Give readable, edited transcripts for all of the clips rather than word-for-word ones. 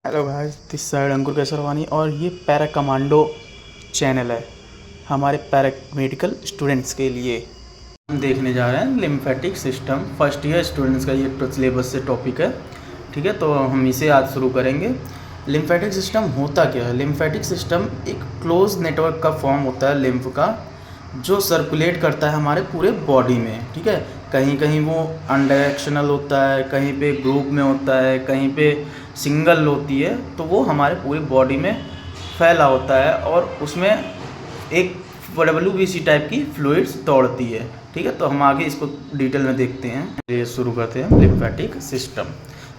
Hello guys, this side अंकुर केसरवानी और ये para commando channel है हमारे पैरामेडिकल स्टूडेंट्स के लिए। हम देखने जा रहे हैं lymphatic system. First year students का ये सिलेबस से टॉपिक है, ठीक है। तो हम इसे आज शुरू करेंगे। लिम्फेटिक सिस्टम होता क्या है? लिम्फेटिक सिस्टम एक क्लोज नेटवर्क का फॉर्म होता है लिम्फ का, जो सर्कुलेट करता है हमारे पूरे बॉडी में, ठीक है। कहीं कहीं वो अनडायरेक्शनल होता है, कहीं पे ग्रुप में होता है, कहीं पे सिंगल होती है, तो वो हमारे पूरी बॉडी में फैला होता है और उसमें एक WBC टाइप की फ्लूइड्स दौड़ती है, ठीक है। तो हम आगे इसको डिटेल में देखते हैं। ये शुरू करते हैं lymphatic system.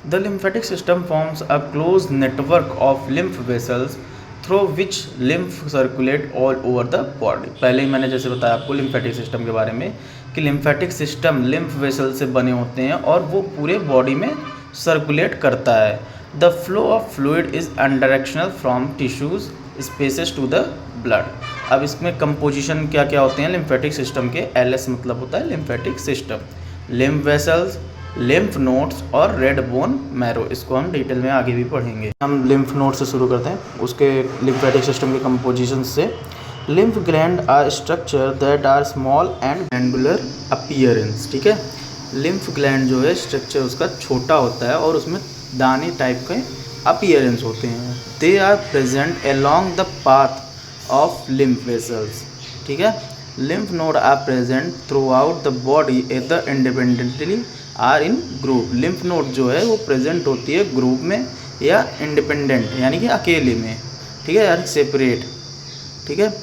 The lymphatic system forms a close network of lymph vessels through which lymph circulate all over the body. पहले ही मैंने जैसे बताया आपको लिम्फेटिक सिस्टम के बारे में कि लिम्फेटिक सिस्टम लिम्फ वेसल से बने होते हैं और वो पूरे बॉडी में सर्कुलेट करता है। The flow of fluid is unidirectional from tissues spaces to the blood. अब इसमें कंपोजिशन क्या क्या होते हैं लिम्फेटिक सिस्टम के? LS मतलब होता है lymphatic system, lymph vessels, lymph nodes और रेड बोन मैरो। इसको हम डिटेल में आगे भी पढ़ेंगे। हम लिम्फ नोड से शुरू करते हैं, उसके लिम्फेटिक सिस्टम के कंपोजिशन से। Lymph gland are structure that are small and glandular appearance, ठीक है। लिम्फ ग्लैंड जो है स्ट्रक्चर उसका छोटा होता है और उसमें दाने टाइप के अपीयरेंस होते हैं। They are present along the path of lymph vessels, ठीक है। Lymph node are present throughout the body either independently or in group. Lymph node जो है वो प्रेजेंट होती है ग्रुप में या इंडिपेंडेंट यानी कि अकेले में, ठीक है, यार सेपरेट, ठीक है।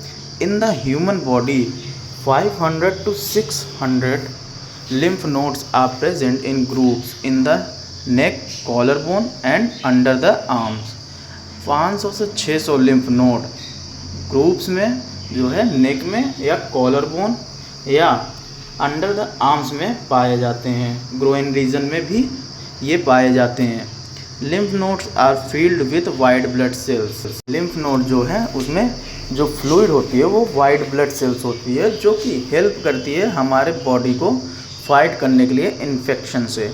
In the human body 500 to 600 lymph nodes are present in groups in the neck, collarbone and under the arms। 500 से 600 लिम्फ नोड ग्रुप्स में जो है नेक में या कॉलर बोन या अंडर द आर्म्स में पाए जाते हैं। ग्रोइन रीजन में भी ये पाए जाते हैं। Lymph nodes are filled with white blood cells. Lymph node जो है उसमें जो फ्लूइड होती है वो वाइट ब्लड सेल्स होती है, जो कि हेल्प करती है हमारे बॉडी को फाइट करने के लिए इन्फेक्शन से,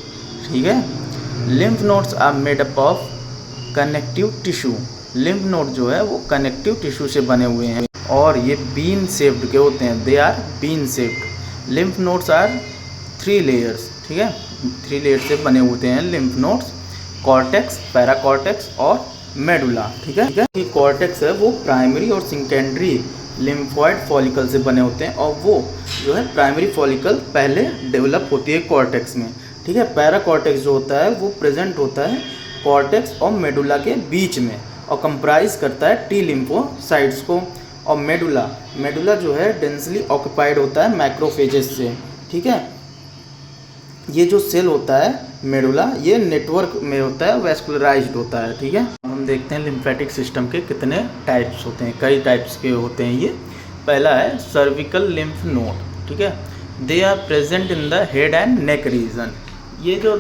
ठीक है। Lymph nodes are made up of connective tissue. Lymph node जो है वो कनेक्टिव टिश्यू से बने हुए हैं और ये बीन शेप्ड के होते हैं। They are bean shaped. Lymph nodes are 3 layers, ठीक है, 3 लेयर्स से बने होते हैं लिम्फ नोड्स। कॉर्टेक्स, पैराकॉर्टेक्स और मेडुला, ठीक है। कि कॉर्टेक्स है वो प्राइमरी और सेकेंडरी लिम्फॉइड फॉलिकल से बने होते हैं और वो जो है प्राइमरी फॉलिकल पहले डेवलप होती है कॉर्टेक्स में, ठीक है। पैराकॉर्टेक्स जो होता है वो प्रेजेंट होता है कॉर्टेक्स और मेडुला के बीच में और कंप्राइज करता है T लिम्फोसाइट्स को। और मेडुला जो है डेंसली ऑक्यूपाइड होता है मैक्रोफेजेस से, ठीक है। ये जो सेल होता है मेडुला ये नेटवर्क में होता है, वेस्कुलराइज्ड होता है, ठीक है। हम देखते हैं लिम्फेटिक सिस्टम के कितने टाइप्स होते हैं। कई टाइप्स के होते हैं ये। पहला है सर्विकल लिम्फ नोड, ठीक है। They are present in the head and neck region. ये जो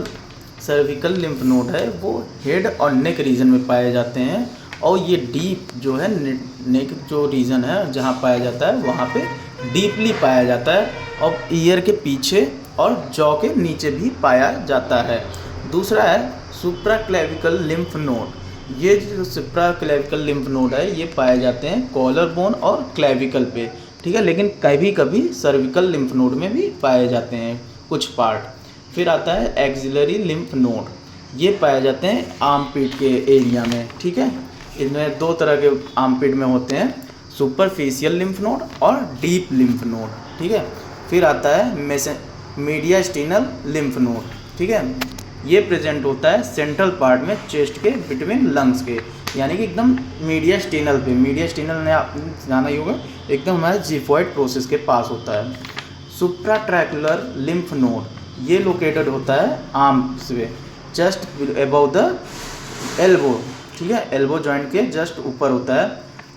सर्विकल लिम्फ नोड है वो हेड और नेक रीजन में पाए जाते हैं और ये डीप जो है नेक जो रीजन है जहाँ पाया जाता है वहाँ पे डीपली पाया जाता है और ईयर के पीछे और जॉ के नीचे भी पाया जाता है। दूसरा है सुप्राक्लेविकल लिम्फ नोड। ये जो सुप्राक्लेविकल लिम्फ नोड है ये पाए जाते हैं कॉलर बोन और क्लेविकल पे, ठीक है, लेकिन कभी कभी सर्विकल लिम्फ नोड में भी पाए जाते हैं कुछ पार्ट। फिर आता है एक्सिलरी लिम्फ नोड। ये पाए जाते हैं आर्मपिट के एरिया में, ठीक है। इनमें 2 तरह के आर्मपिट में होते हैं, सुपरफिशियल लिम्फ नोड और डीप लिम्फ नोड, ठीक है। फिर आता है मीडियास्टिनल लिम्फ नोड, ठीक है। ये प्रेजेंट होता है सेंट्रल पार्ट में चेस्ट के बिटवीन लंग्स के, यानी कि एकदम मीडियास्टिनल पे। मीडियास्टिनल ने आप जाना ही होगा, एकदम हमारे जिफॉइड प्रोसेस के पास होता है। सुप्राट्रैकुलर लिम्फ नोड ये लोकेटेड होता है आर्म्स पे, जस्ट अबव द एल्बो, ठीक है। एल्बो जॉइंट के जस्ट ऊपर होता है,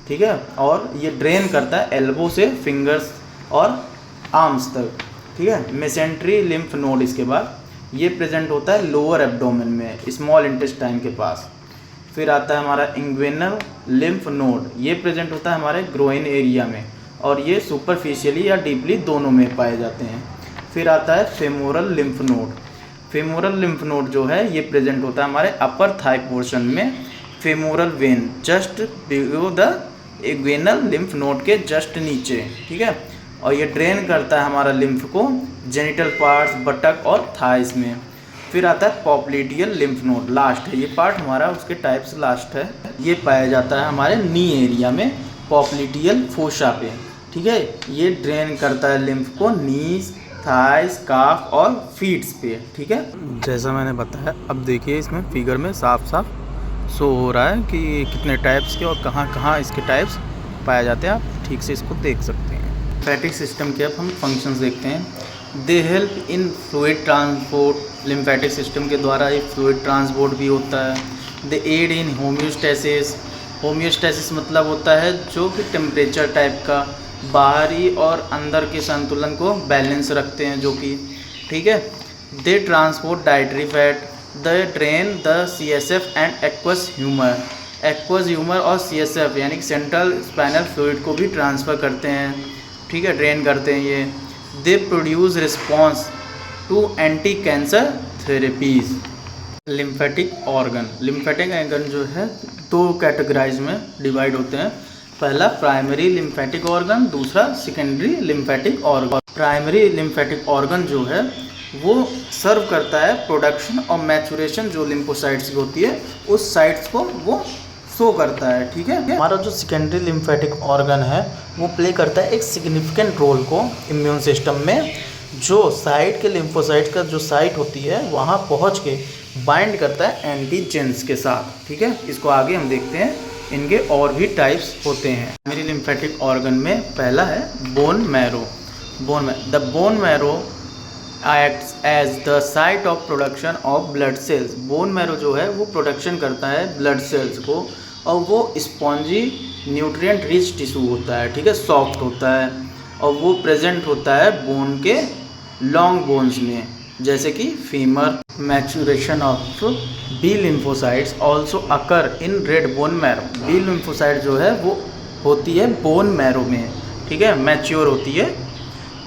ठीक है। और ये ड्रेन करता है एल्बो से फिंगर्स और आर्म्स तक, ठीक है। मेसेंट्री लिम्फ नोड इसके बाद ये प्रेजेंट होता है लोअर एब्डोमेन में, स्मॉल इंटेस्टाइन के पास। फिर आता है हमारा इंग्वेनल लिम्फ नोड। ये प्रेजेंट होता है हमारे ग्रोइन एरिया में और ये सुपरफिशियली या डीपली दोनों में पाए जाते हैं। फिर आता है femoral lymph node. Femoral lymph node जो है ये प्रेजेंट होता है हमारे अपर थाई पोर्शन में। Femoral vein just below the inguinal lymph node के जस्ट नीचे, ठीक है। और ये ड्रेन करता है हमारा लिम्फ को जेनिटल पार्ट्स, बटक और थाइस में। फिर आता है पॉप्लिटियल लिम्फ नोड, लास्ट है ये पार्ट हमारा, उसके टाइप्स लास्ट है। ये पाया जाता है हमारे नी एरिया में, पॉप्लिटियल फोशा पे, ठीक है। ये ड्रेन करता है लिम्फ को नीज, थाइस, काफ और फीट्स पे, ठीक है। जैसा मैंने बताया, अब देखिए इसमें फिगर में साफ साफ शो हो रहा है कि कितने टाइप्स के और कहाँ कहाँ इसके टाइप्स पाए जाते हैं। आप ठीक से इसको देख सकते हैं। लिम्फेटिक सिस्टम के अब हम फंक्शंस देखते हैं। They help in fluid transport, lymphatic system के द्वारा ये फ्लूइड ट्रांसपोर्ट भी होता है। They aid in homeostasis, homeostasis मतलब होता है जो कि टेम्परेचर टाइप का, बाहरी और अंदर के संतुलन को बैलेंस रखते हैं जो कि, ठीक है। They transport dietary fat, the drain the CSF and aqueous humour, aqueous humour और CSF यानी कि सेंट्रल स्पाइनल फ्लूइड को भी ट्रांसफ़र करते हैं, ठीक है, ड्रेन करते हैं ये। They produce response to anti cancer therapies. Lymphatic organ, lymphatic organ जो है दो कैटेगराइज में डिवाइड होते हैं। पहला प्राइमरी लिम्फेटिक ऑर्गन, दूसरा secondary lymphatic organ. Primary lymphatic organ जो है वो सर्व करता है प्रोडक्शन और मैचुरेशन जो लिम्फोसाइट्स की होती है उस साइट्स को वो शो करता है, ठीक है। हमारा जो सेकेंडरी लिम्फेटिक ऑर्गन है वो प्ले करता है एक सिग्निफिकेंट रोल को इम्यून सिस्टम में, जो साइट के लिम्फोसाइट का जो साइट होती है वहाँ पहुँच के बाइंड करता है एंटीजेंस के साथ, ठीक है। इसको आगे हम देखते हैं, इनके और भी टाइप्स होते हैं। मेरी लिम्फेटिक ऑर्गन में पहला है bone marrow. The bone marrow acts as the site of production of blood cells. Bone marrow जो है वो प्रोडक्शन करता है ब्लड सेल्स को, और वो स्पॉन्जी न्यूट्रिएंट रिच टिश्यू होता है, ठीक है, सॉफ्ट होता है, और वो प्रेजेंट होता है बोन के लॉन्ग बोन्स में, जैसे कि femur. Maturation of B lymphocytes also occur in red bone marrow. B lymphocyte जो है वो होती है बोन मैरो में, ठीक है, मैच्योर होती है।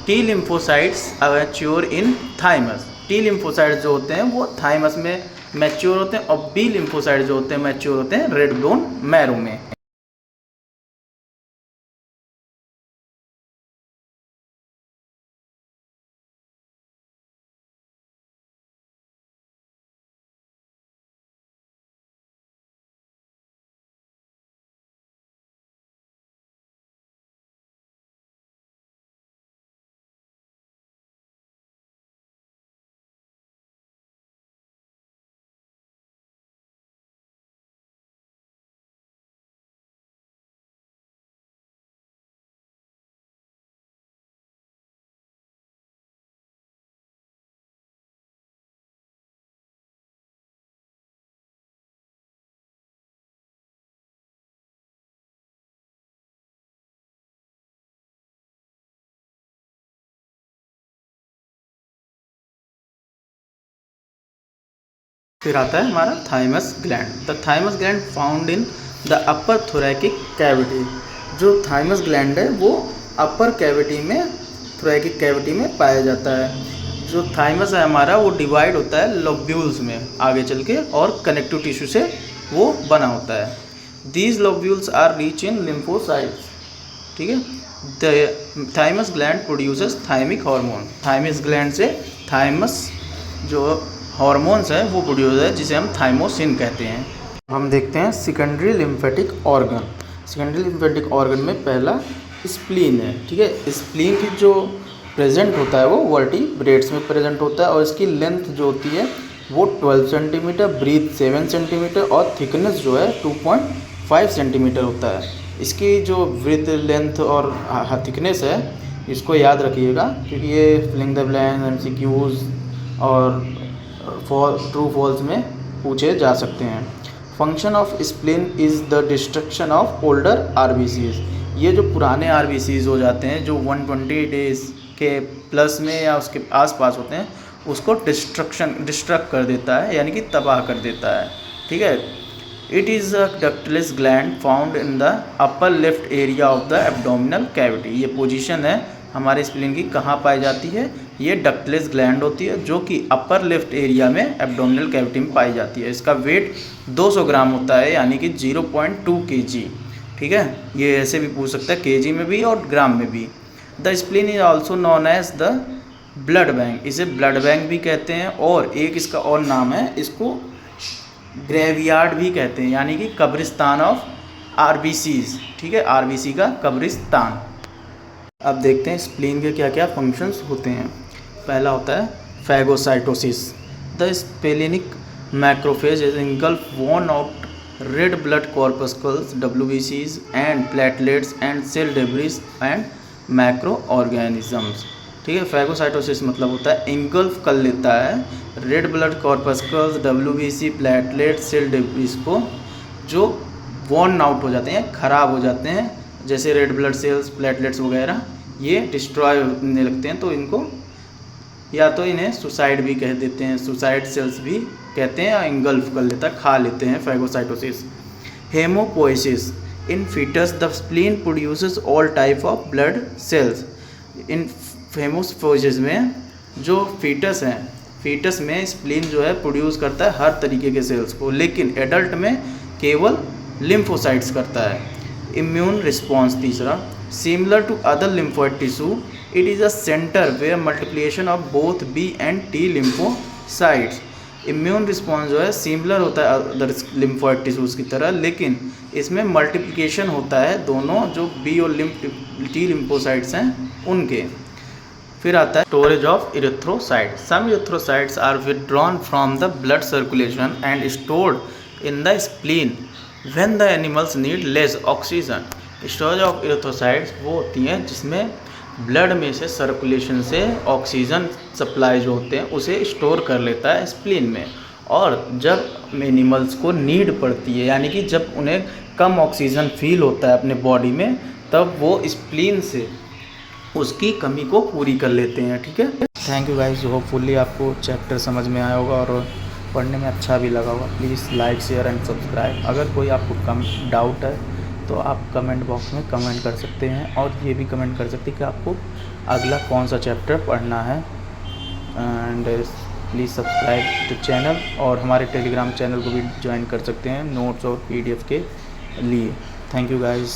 T lymphocytes mature in thymus. T lymphocytes जो होते हैं वो थाइमस में मैच्योर होते हैं, और बी लिम्फोसाइट्स जो होते हैं मैच्योर होते हैं रेड बोन मैरो में। फिर आता है हमारा thymus gland. The thymus gland found in the upper thoracic cavity. जो थाइमस ग्लैंड है वो अपर कैविटी में, थोरैकिक कैविटी में पाया जाता है। जो थाइमस है हमारा वो डिवाइड होता है लोब्यूल्स में आगे चल के, और कनेक्टिव टिश्यू से वो बना होता है। These lobules are rich in lymphocytes, ठीक है। The thymus gland produces thymic hormone. Thymus gland से थाइमस जो हार्मोन्स है वो प्रोड्यूस है, जिसे हम थाइमोसिन कहते हैं। हम देखते हैं secondary lymphatic organ. Secondary lymphatic organ में पहला स्प्लीन है, ठीक है। स्प्लीन की जो प्रेजेंट होता है वो वर्टिब्रेट्स में प्रेजेंट होता है, और इसकी लेंथ जो होती है वो 12 सेंटीमीटर, ब्रीथ 7 सेंटीमीटर, और थिकनेस जो है 2.5 सेंटीमीटर होता है। इसकी जो ब्रीथ लेंथ और थिकनेस है इसको याद रखिएगा, क्योंकि ये फिलिंग द ब्लैंक्स, MCQs और ट्रू फॉल्स में पूछे जा सकते हैं। Function of spleen is the destruction of older RBCs। ये जो पुराने RBCs हो जाते हैं जो 120 डेज के प्लस में या उसके आसपास होते हैं, उसको डिस्ट्रक्ट कर देता है, यानी कि तबाह कर देता है, ठीक है। It is a ductless gland found in the upper left area of the abdominal cavity. ये पोजीशन है हमारे स्प्लीन की कहाँ पाई जाती है, ये डक्टलेस ग्लैंड होती है जो कि अपर लेफ्ट एरिया में एब्डोमिनल कैविटी में पाई जाती है। इसका वेट 200 ग्राम होता है, यानी कि 0.2 kg। ठीक है, ये ऐसे भी पूछ सकता है केजी में भी और ग्राम में भी। The spleen is also known as the blood bank, इसे ब्लड बैंक भी कहते हैं, और एक इसका और नाम है, इसको ग्रेवयार्ड भी कहते हैं, यानी कि कब्रिस्तान ऑफ आरबीसीज। ठीक है, आरबीसी का कब्रिस्तान। अब देखते हैं स्प्लीन के क्या क्या फंक्शंस होते हैं। पहला होता है phagocytosis. The splenic macrophage is engulf worn out red blood corpuscles WBCs and platelets and cell debris and macroorganisms। ठीक है, फैगोसाइटोसिस मतलब होता है इंगल्फ कर लेता है red blood corpuscles, WBC, platelet, cell debris को, जो वॉर्न आउट हो जाते हैं, ख़राब हो जाते हैं, जैसे रेड ब्लड सेल्स, प्लेटलेट्स वगैरह ये डिस्ट्रॉय होने लगते हैं, तो इनको या तो इन्हें सुसाइड भी कह देते हैं, सुसाइड सेल्स भी कहते हैं, या इंगल्फ कर लेता है, खा लेते हैं, phagocytosis. Haemopoiesis. In foetus the spleen produces all type of blood cells. In haemopoiesis में जो फीटस हैं, फीटस में स्प्लीन जो है प्रोड्यूस करता है हर तरीके के सेल्स को, लेकिन एडल्ट में केवल लिम्फोसाइट्स करता है। Immune response. तीसरा, similar to other lymphoid tissue it is a centre where multiplication of both B and T lymphocytes. Immune response जो है सिमिलर होता है अदर लिम्फोइड टिश्यूज़ की तरह, लेकिन इसमें मल्टीप्लिकेशन होता है दोनों जो बी और टी लिम्फोसाइट्स हैं उनके। फिर आता है storage of erythrocyte. Some erythrocytes are withdrawn from the blood circulation and stored in the spleen when the animals need less oxygen. Storage of erythrocytes वो होती हैं जिसमें ब्लड में से सर्कुलेशन से ऑक्सीजन सप्लाई जो होते हैं उसे स्टोर कर लेता है स्प्लीन में, और जब एनिमल्स को नीड पड़ती है, यानी कि जब उन्हें कम ऑक्सीजन फील होता है अपने बॉडी में, तब वो स्प्लीन से उसकी कमी को पूरी कर लेते हैं। ठीक है, थैंक यू गाइस, होपफुली आपको चैप्टर समझ में आया होगा और पढ़ने में अच्छा भी लगा होगा। Please like, share and subscribe. अगर कोई आपको कम डाउट है तो आप कमेंट बॉक्स में कमेंट कर सकते हैं, और ये भी कमेंट कर सकते हैं कि आपको अगला कौन सा चैप्टर पढ़ना है। And please subscribe to channel, और हमारे टेलीग्राम चैनल को भी ज्वाइन कर सकते हैं नोट्स और PDF के लिए। Thank you guys.